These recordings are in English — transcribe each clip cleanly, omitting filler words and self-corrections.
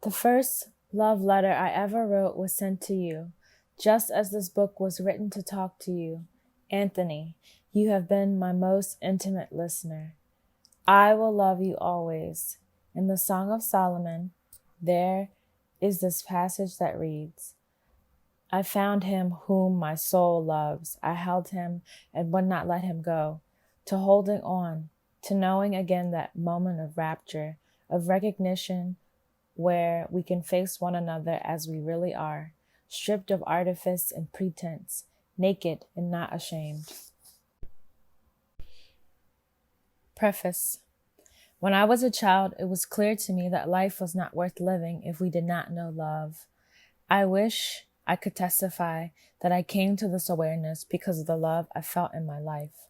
The first love letter I ever wrote was sent to you, just as this book was written to talk to you. Anthony, you have been my most intimate listener. I will love you always. In the Song of Solomon, there is this passage that reads, I found him whom my soul loves. I held him and would not let him go. To holding on, to knowing again that moment of rapture, of recognition where we can face one another as we really are, stripped of artifice and pretense, naked and not ashamed. Preface. When I was a child, it was clear to me that life was not worth living if we did not know love. I wish I could testify that I came to this awareness because of the love I felt in my life.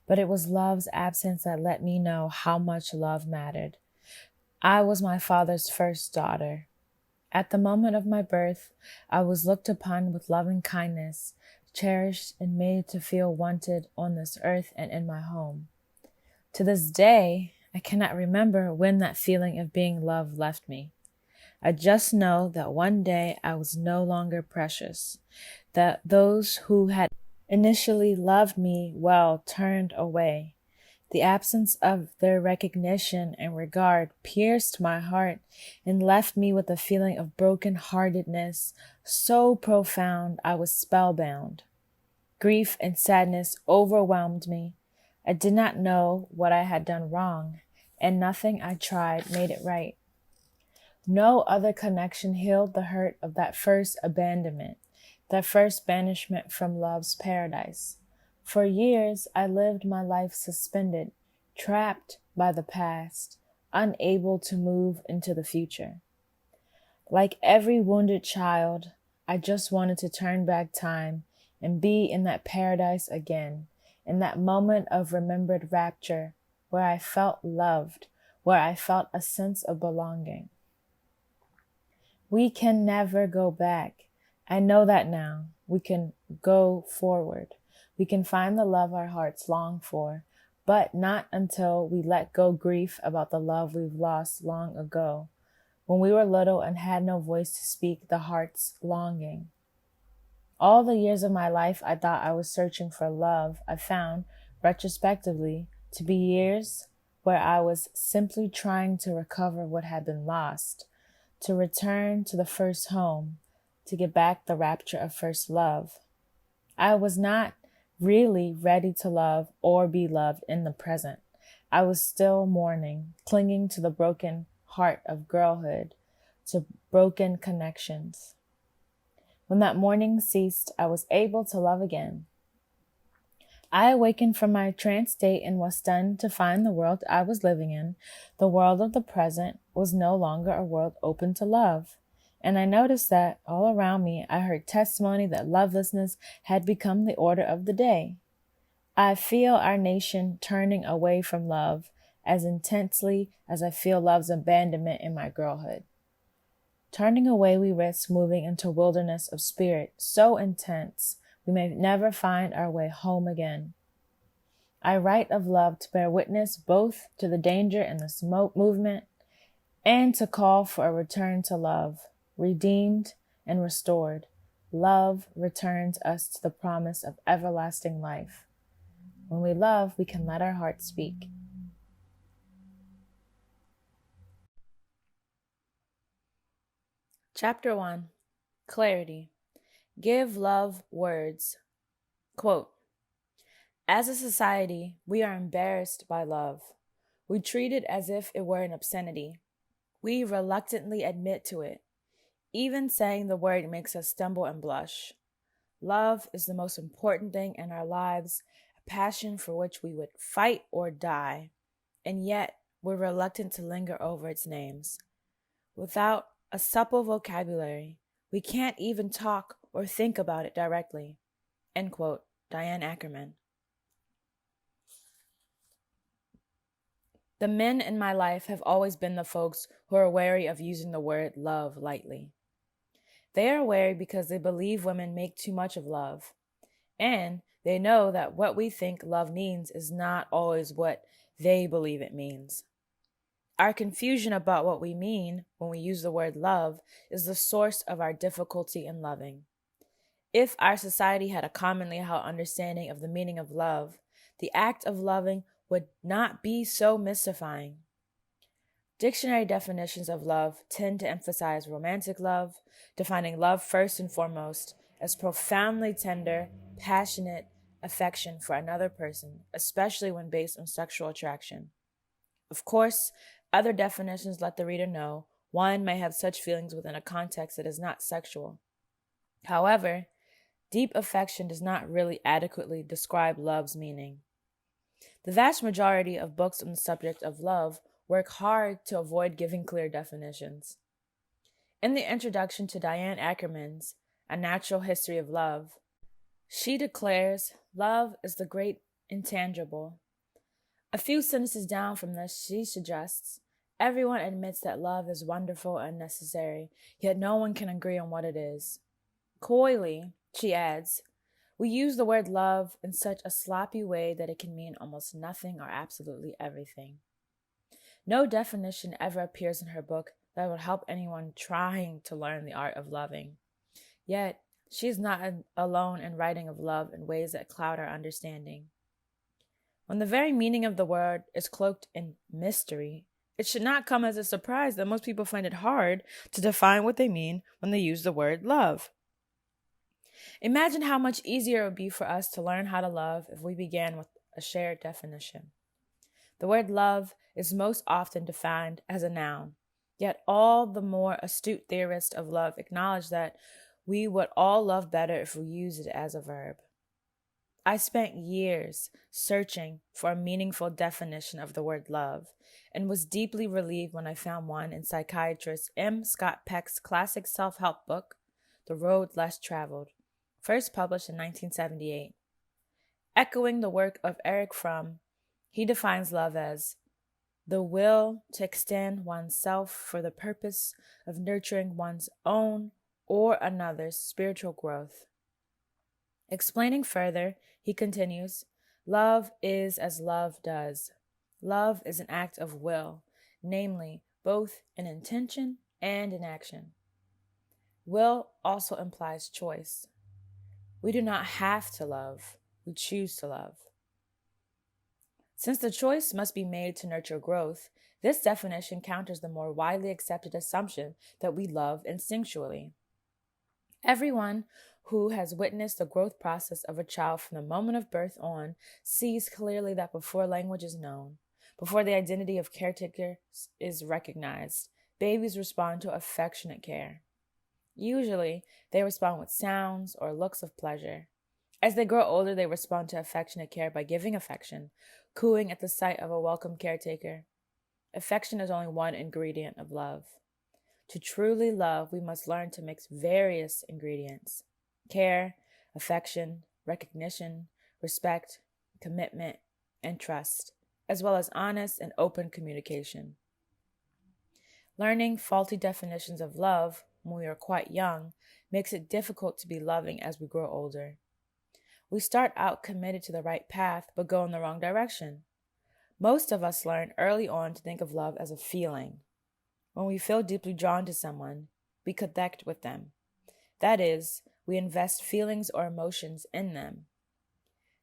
But it was love's absence that let me know how much love mattered. I was my father's first daughter. At the moment of my birth, I was looked upon with loving kindness, cherished and made to feel wanted on this earth and in my home. To this day, I cannot remember when that feeling of being loved left me. I just know that one day I was no longer precious, that those who had initially loved me well turned away. The absence of their recognition and regard pierced my heart and left me with a feeling of broken-heartedness so profound I was spellbound. Grief and sadness overwhelmed me. I did not know what I had done wrong, and nothing I tried made it right. No other connection healed the hurt of that first abandonment, that first banishment from love's paradise. For years, I lived my life suspended, trapped by the past, unable to move into the future. Like every wounded child, I just wanted to turn back time and be in that paradise again, in that moment of remembered rapture where I felt loved, where I felt a sense of belonging. We can never go back. I know that now. We can go forward. We can find the love our hearts long for, but not until we let go grief about the love we've lost long ago, when we were little and had no voice to speak the heart's longing. All the years of my life I thought I was searching for love, I found, retrospectively, to be years where I was simply trying to recover what had been lost, to return to the first home, to get back the rapture of first love. I was not really ready to love or be loved in the present. I was still mourning, clinging to the broken heart of girlhood, to broken connections. When that mourning ceased, I was able to love again. I awakened from my trance state and was stunned to find the world I was living in, the world of the present, was no longer a world open to love. And I noticed that all around me I heard testimony that lovelessness had become the order of the day. I feel our nation turning away from love as intensely as I feel love's abandonment in my girlhood. Turning away, we risk moving into a wilderness of spirit so intense we may never find our way home again. I write of love to bear witness both to the danger in this movement and to call for a return to love, redeemed and restored. Love returns us to the promise of everlasting life. When we love, we can let our hearts speak. Chapter 1. Clarity. Give love words. Quote, as a society, we are embarrassed by love. We treat it as if it were an obscenity. We reluctantly admit to it. Even saying the word makes us stumble and blush. Love is the most important thing in our lives, a passion for which we would fight or die, and yet we're reluctant to linger over its names. Without a supple vocabulary, we can't even talk or think about it directly. End quote. Diane Ackerman. The men in my life have always been the folks who are wary of using the word love lightly. They are wary because they believe women make too much of love. And they know that what we think love means is not always what they believe it means. Our confusion about what we mean when we use the word love is the source of our difficulty in loving. If our society had a commonly held understanding of the meaning of love, the act of loving would not be so mystifying. Dictionary definitions of love tend to emphasize romantic love, defining love first and foremost as profoundly tender, passionate affection for another person, especially when based on sexual attraction. Of course, other definitions let the reader know one may have such feelings within a context that is not sexual. However, deep affection does not really adequately describe love's meaning. The vast majority of books on the subject of love work hard to avoid giving clear definitions. In the introduction to Diane Ackerman's A Natural History of Love, she declares love is the great intangible. A few sentences down from this, she suggests everyone admits that love is wonderful and necessary, yet no one can agree on what it is. Coyly, she adds, we use the word love in such a sloppy way that it can mean almost nothing or absolutely everything. No definition ever appears in her book that would help anyone trying to learn the art of loving. Yet, she is not alone in writing of love in ways that cloud our understanding. When the very meaning of the word is cloaked in mystery, it should not come as a surprise that most people find it hard to define what they mean when they use the word love. Imagine how much easier it would be for us to learn how to love if we began with a shared definition. The word love is most often defined as a noun, yet all the more astute theorists of love acknowledge that we would all love better if we used it as a verb. I spent years searching for a meaningful definition of the word love and was deeply relieved when I found one in psychiatrist M. Scott Peck's classic self-help book, The Road Less Traveled, first published in 1978. Echoing the work of Erich Fromm, he defines love as the will to extend oneself for the purpose of nurturing one's own or another's spiritual growth. Explaining further, he continues, love is as love does. Love is an act of will, namely, both in intention and in action. Will also implies choice. We do not have to love, we choose to love. Since the choice must be made to nurture growth, this definition counters the more widely accepted assumption that we love instinctually. Everyone who has witnessed the growth process of a child from the moment of birth on sees clearly that before language is known, before the identity of caretaker is recognized, babies respond to affectionate care. Usually, they respond with sounds or looks of pleasure. As they grow older, they respond to affectionate care by giving affection, cooing at the sight of a welcome caretaker. Affection is only one ingredient of love. To truly love, we must learn to mix various ingredients: care, affection, recognition, respect, commitment, and trust, as well as honest and open communication. Learning faulty definitions of love when we are quite young makes it difficult to be loving as we grow older. We start out committed to the right path, but go in the wrong direction. Most of us learn early on to think of love as a feeling. When we feel deeply drawn to someone, we connect with them. That is, we invest feelings or emotions in them.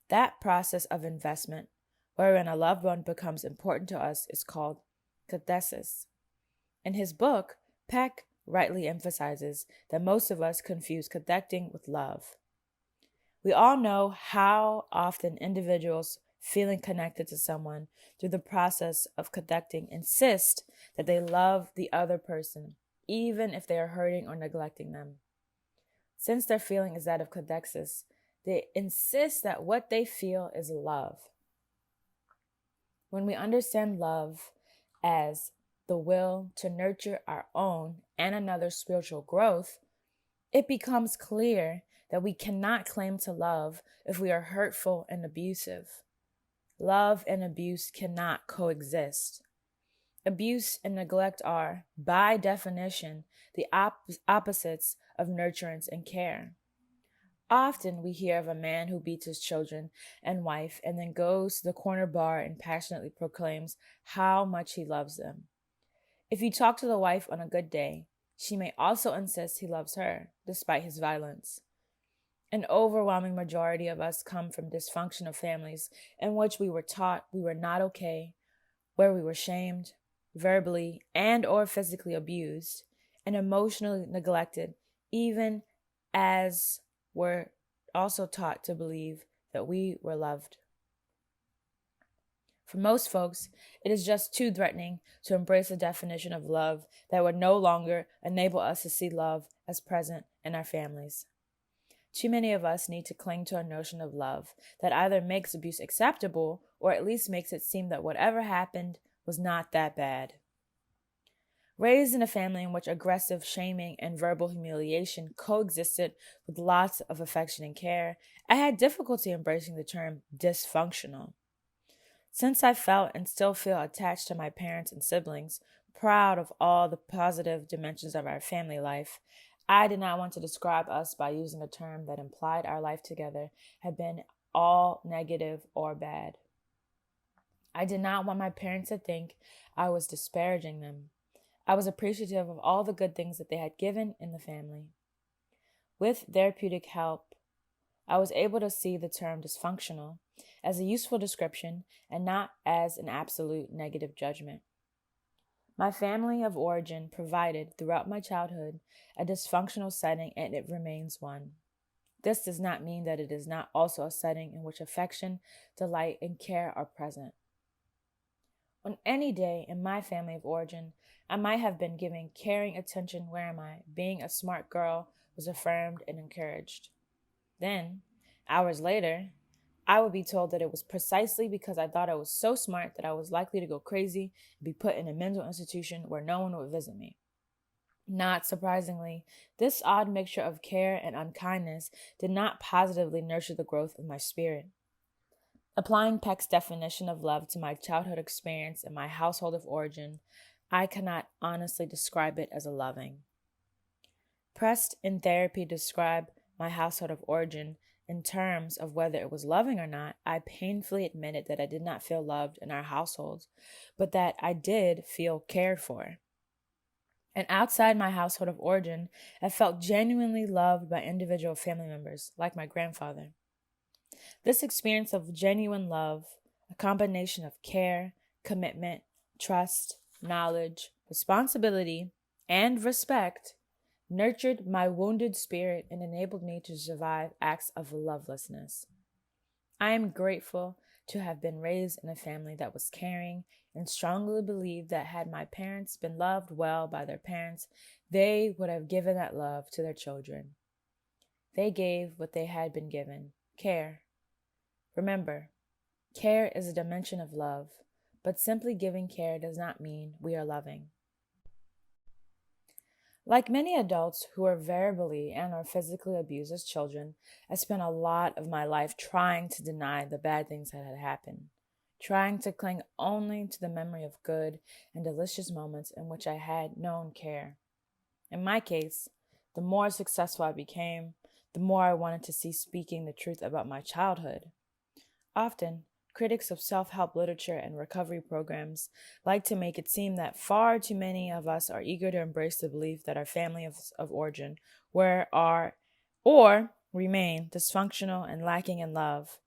That process of investment, wherein a loved one becomes important to us, is called cathesis. In his book, Peck rightly emphasizes that most of us confuse connecting with love. We all know how often individuals feeling connected to someone through the process of connecting insist that they love the other person, even if they are hurting or neglecting them. Since their feeling is that of cathexis, they insist that what they feel is love. When we understand love as the will to nurture our own and another's spiritual growth, it becomes clear that we cannot claim to love if we are hurtful and abusive. Love and abuse cannot coexist. Abuse and neglect are, by definition, the opposites of nurturance and care. Often we hear of a man who beats his children and wife and then goes to the corner bar and passionately proclaims how much he loves them. If you talk to the wife on a good day, she may also insist he loves her, despite his violence. An overwhelming majority of us come from dysfunctional families in which we were taught we were not okay, where we were shamed, verbally and or physically abused, and emotionally neglected, even as we're also taught to believe that we were loved. For most folks, it is just too threatening to embrace a definition of love that would no longer enable us to see love as present in our families. Too many of us need to cling to a notion of love that either makes abuse acceptable or at least makes it seem that whatever happened was not that bad. Raised in a family in which aggressive shaming and verbal humiliation coexisted with lots of affection and care, I had difficulty embracing the term dysfunctional. Since I felt and still feel attached to my parents and siblings, proud of all the positive dimensions of our family life, I did not want to describe us by using a term that implied our life together had been all negative or bad. I did not want my parents to think I was disparaging them. I was appreciative of all the good things that they had given in the family. With therapeutic help, I was able to see the term dysfunctional as a useful description and not as an absolute negative judgment. My family of origin provided, throughout my childhood, a dysfunctional setting, and it remains one. This does not mean that it is not also a setting in which affection, delight, and care are present. On any day in my family of origin, I might have been giving caring attention where my being a smart girl was affirmed and encouraged. Then, hours later, I would be told that it was precisely because I thought I was so smart that I was likely to go crazy and be put in a mental institution where no one would visit me. Not surprisingly, this odd mixture of care and unkindness did not positively nurture the growth of my spirit. Applying Peck's definition of love to my childhood experience and my household of origin, I cannot honestly describe it as a loving. Pressed in therapy to describe my household of origin in terms of whether it was loving or not, I painfully admitted that I did not feel loved in our household, but that I did feel cared for. And outside my household of origin, I felt genuinely loved by individual family members, like my grandfather. This experience of genuine love, a combination of care, commitment, trust, knowledge, responsibility, and respect, nurtured my wounded spirit and enabled me to survive acts of lovelessness. I am grateful to have been raised in a family that was caring and strongly believed that had my parents been loved well by their parents, they would have given that love to their children. They gave what they had been given, care. Remember, care is a dimension of love, but simply giving care does not mean we are loving. Like many adults who were verbally and or physically abused as children, I spent a lot of my life trying to deny the bad things that had happened, trying to cling only to the memory of good and delicious moments in which I had known care. In my case, the more successful I became, the more I wanted to cease speaking the truth about my childhood. Often, critics of self-help literature and recovery programs like to make it seem that far too many of us are eager to embrace the belief that our family of origin are or remain dysfunctional and lacking in love.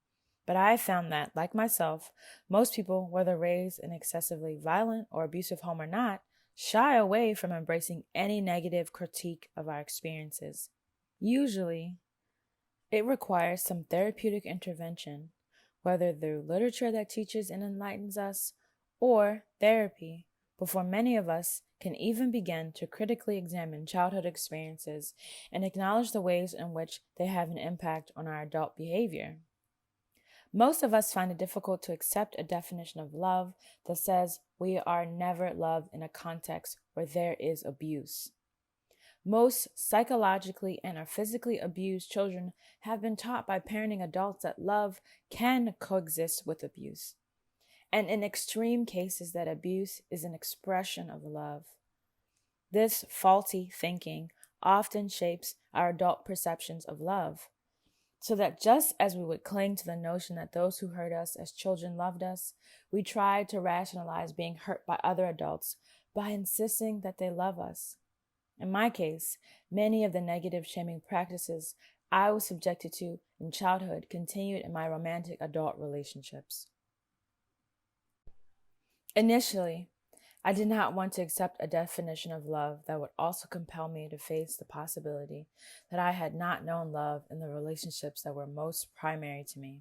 But I have found that, like myself, most people, whether raised in excessively violent or abusive home or not, shy away from embracing any negative critique of our experiences. Usually, it requires some therapeutic intervention, whether through literature that teaches and enlightens us, or therapy, before many of us can even begin to critically examine childhood experiences and acknowledge the ways in which they have an impact on our adult behavior. Most of us find it difficult to accept a definition of love that says we are never loved in a context where there is abuse. Most psychologically and or physically abused children have been taught by parenting adults that love can coexist with abuse, and in extreme cases that abuse is an expression of love. This faulty thinking often shapes our adult perceptions of love, so that just as we would cling to the notion that those who hurt us as children loved us, we try to rationalize being hurt by other adults by insisting that they love us. In my case, many of the negative shaming practices I was subjected to in childhood continued in my romantic adult relationships. Initially, I did not want to accept a definition of love that would also compel me to face the possibility that I had not known love in the relationships that were most primary to me.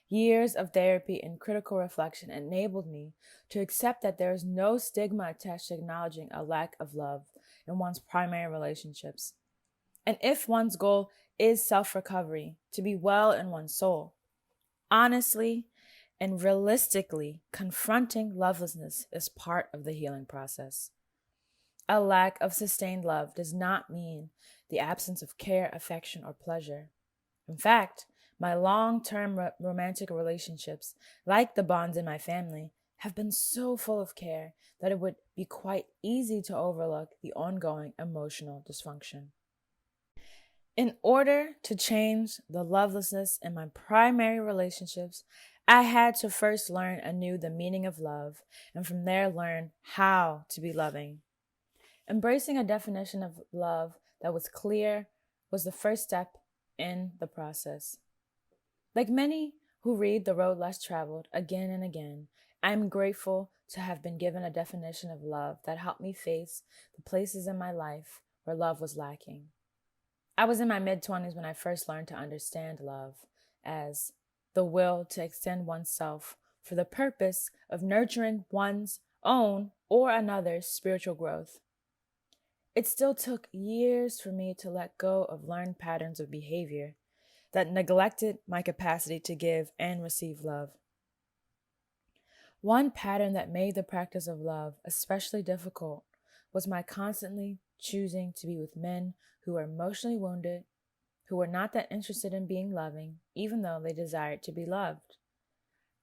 Years of therapy and critical reflection enabled me to accept that there is no stigma attached to acknowledging a lack of love in one's primary relationships. And if one's goal is self-recovery, to be well in one's soul, honestly and realistically, confronting lovelessness is part of the healing process. A lack of sustained love does not mean the absence of care, affection, or pleasure. In fact, my long-term romantic relationships, like the bonds in my family, have been so full of care that it would be quite easy to overlook the ongoing emotional dysfunction. In order to change the lovelessness in my primary relationships, I had to first learn anew the meaning of love, and from there learn how to be loving. Embracing a definition of love that was clear was the first step in the process. Like many who read The Road Less Traveled again and again, I am grateful to have been given a definition of love that helped me face the places in my life where love was lacking. I was in my mid-20s when I first learned to understand love as the will to extend oneself for the purpose of nurturing one's own or another's spiritual growth. It still took years for me to let go of learned patterns of behavior that neglected my capacity to give and receive love. One pattern that made the practice of love especially difficult was my constantly choosing to be with men who were emotionally wounded, who were not that interested in being loving, even though they desired to be loved.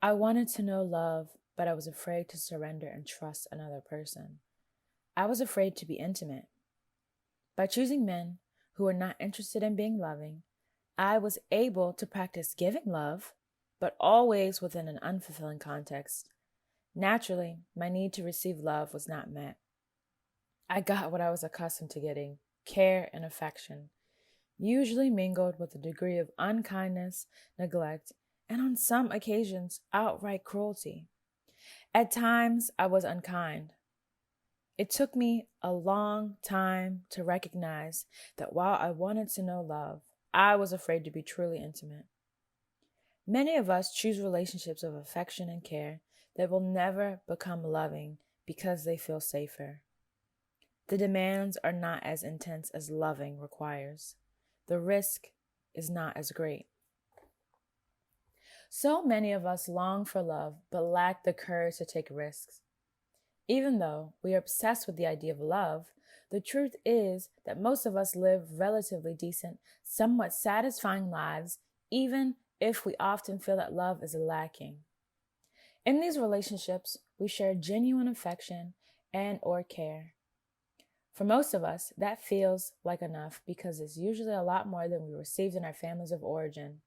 I wanted to know love, but I was afraid to surrender and trust another person. I was afraid to be intimate. By choosing men who were not interested in being loving, I was able to practice giving love, but always within an unfulfilling context. Naturally, my need to receive love was not met. I got what I was accustomed to getting, care and affection, usually mingled with a degree of unkindness, neglect, and on some occasions, outright cruelty. At times, I was unkind. It took me a long time to recognize that while I wanted to know love, I was afraid to be truly intimate. Many of us choose relationships of affection and care that will never become loving because they feel safer. The demands are not as intense as loving requires. The risk is not as great. So many of us long for love but lack the courage to take risks. Even though we are obsessed with the idea of love, the truth is that most of us live relatively decent, somewhat satisfying lives, even if we often feel that love is lacking. In these relationships, we share genuine affection and or care. For most of us, that feels like enough because it's usually a lot more than we received in our families of origin.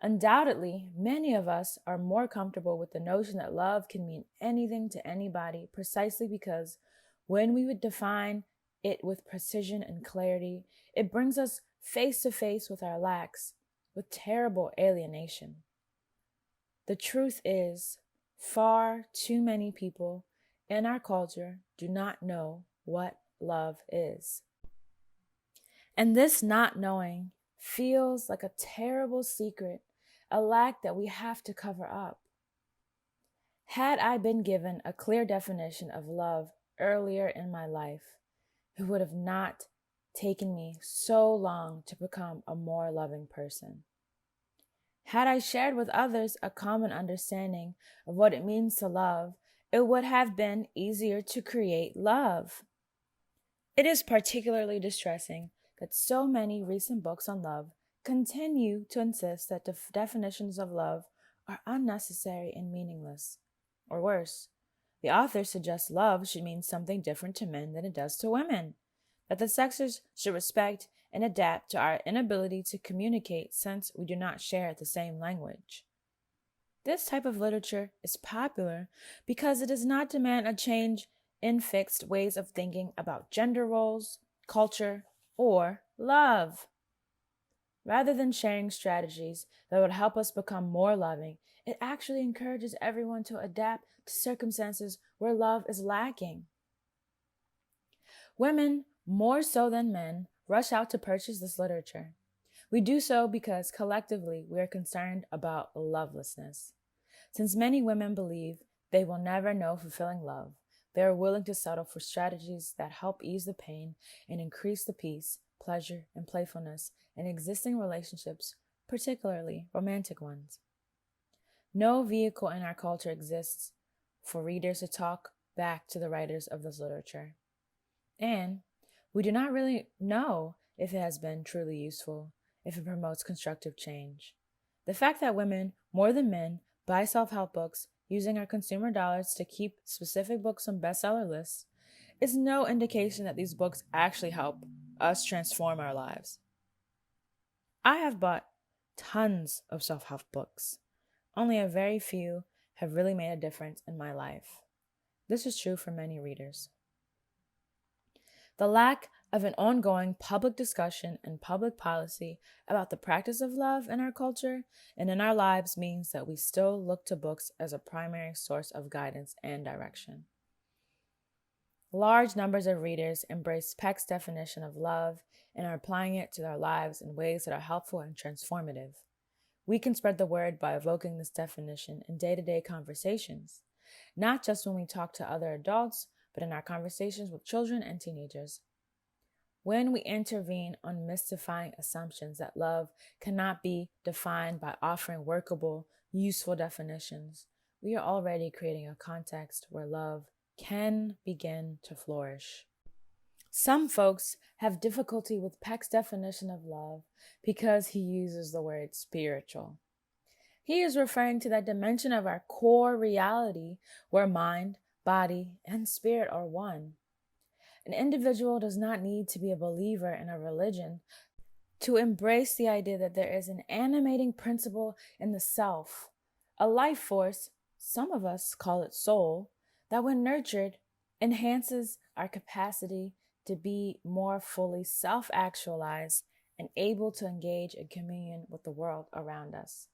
Undoubtedly, many of us are more comfortable with the notion that love can mean anything to anybody precisely because when we would define it with precision and clarity, it brings us face to face with our lacks, with terrible alienation. The truth is, far too many people in our culture do not know what love is. And this not knowing feels like a terrible secret, a lack that we have to cover up. Had I been given a clear definition of love earlier in my life, it would have not taken me so long to become a more loving person. Had I shared with others a common understanding of what it means to love, it would have been easier to create love. It is particularly distressing that so many recent books on love continue to insist that definitions of love are unnecessary and meaningless. Or worse, the authors suggest love should mean something different to men than it does to women, that the sexes should respect and adapt to our inability to communicate since we do not share the same language. This type of literature is popular because it does not demand a change in fixed ways of thinking about gender roles, culture, or love. Rather than sharing strategies that would help us become more loving, it actually encourages everyone to adapt to circumstances where love is lacking. Women, more so than men, rush out to purchase this literature. We do so because collectively we are concerned about lovelessness. Since many women believe they will never know fulfilling love, they are willing to settle for strategies that help ease the pain and increase the peace, pleasure, and playfulness in existing relationships, particularly romantic ones. No vehicle in our culture exists for readers to talk back to the writers of this literature. And we do not really know if it has been truly useful, if it promotes constructive change. The fact that women, more than men, buy self-help books using our consumer dollars to keep specific books on bestseller lists is no indication that these books actually help us transform our lives. I have bought tons of self-help books. Only a very few have really made a difference in my life. This is true for many readers. The lack of an ongoing public discussion and public policy about the practice of love in our culture and in our lives means that we still look to books as a primary source of guidance and direction. Large numbers of readers embrace Peck's definition of love and are applying it to their lives in ways that are helpful and transformative. We can spread the word by evoking this definition in day-to-day conversations, not just when we talk to other adults, but in our conversations with children and teenagers. When we intervene on mystifying assumptions that love cannot be defined by offering workable, useful definitions, we are already creating a context where love can begin to flourish. Some folks have difficulty with Peck's definition of love because he uses the word spiritual. He is referring to that dimension of our core reality where mind, body, and spirit are one. An individual does not need to be a believer in a religion to embrace the idea that there is an animating principle in the self, a life force, some of us call it soul, that when nurtured, enhances our capacity to be more fully self-actualized and able to engage in communion with the world around us.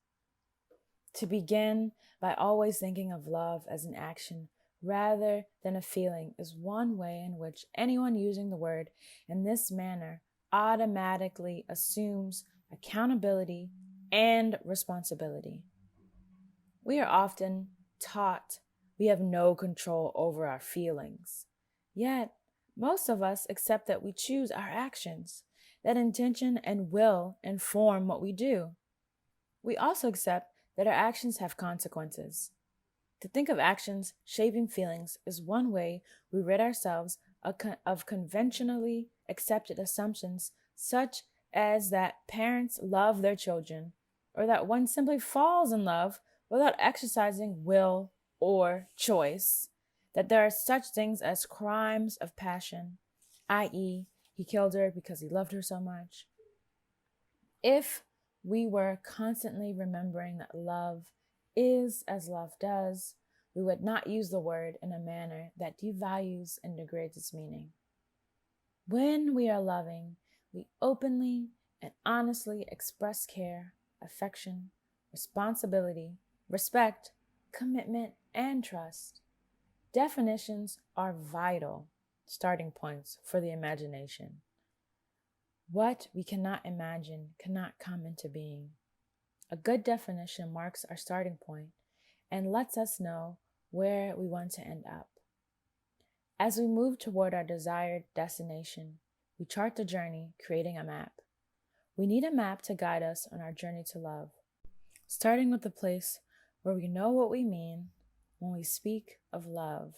To begin by always thinking of love as an action rather than a feeling is one way in which anyone using the word in this manner automatically assumes accountability and responsibility. We are often taught we have no control over our feelings. Yet, most of us accept that we choose our actions, that intention and will inform what we do. We also accept that our actions have consequences. To think of actions shaping feelings is one way we rid ourselves of conventionally accepted assumptions such as that parents love their children or that one simply falls in love without exercising will or choice, that there are such things as crimes of passion, i.e., he killed her because he loved her so much. If we were constantly remembering that love is as love does, we would not use the word in a manner that devalues and degrades its meaning. When we are loving, we openly and honestly express care, affection, responsibility, respect, commitment, and trust. Definitions are vital starting points for the imagination. What we cannot imagine cannot come into being. A good definition marks our starting point and lets us know where we want to end up. As we move toward our desired destination, we chart the journey, creating a map. We need a map to guide us on our journey to love, starting with the place where we know what we mean when we speak of love.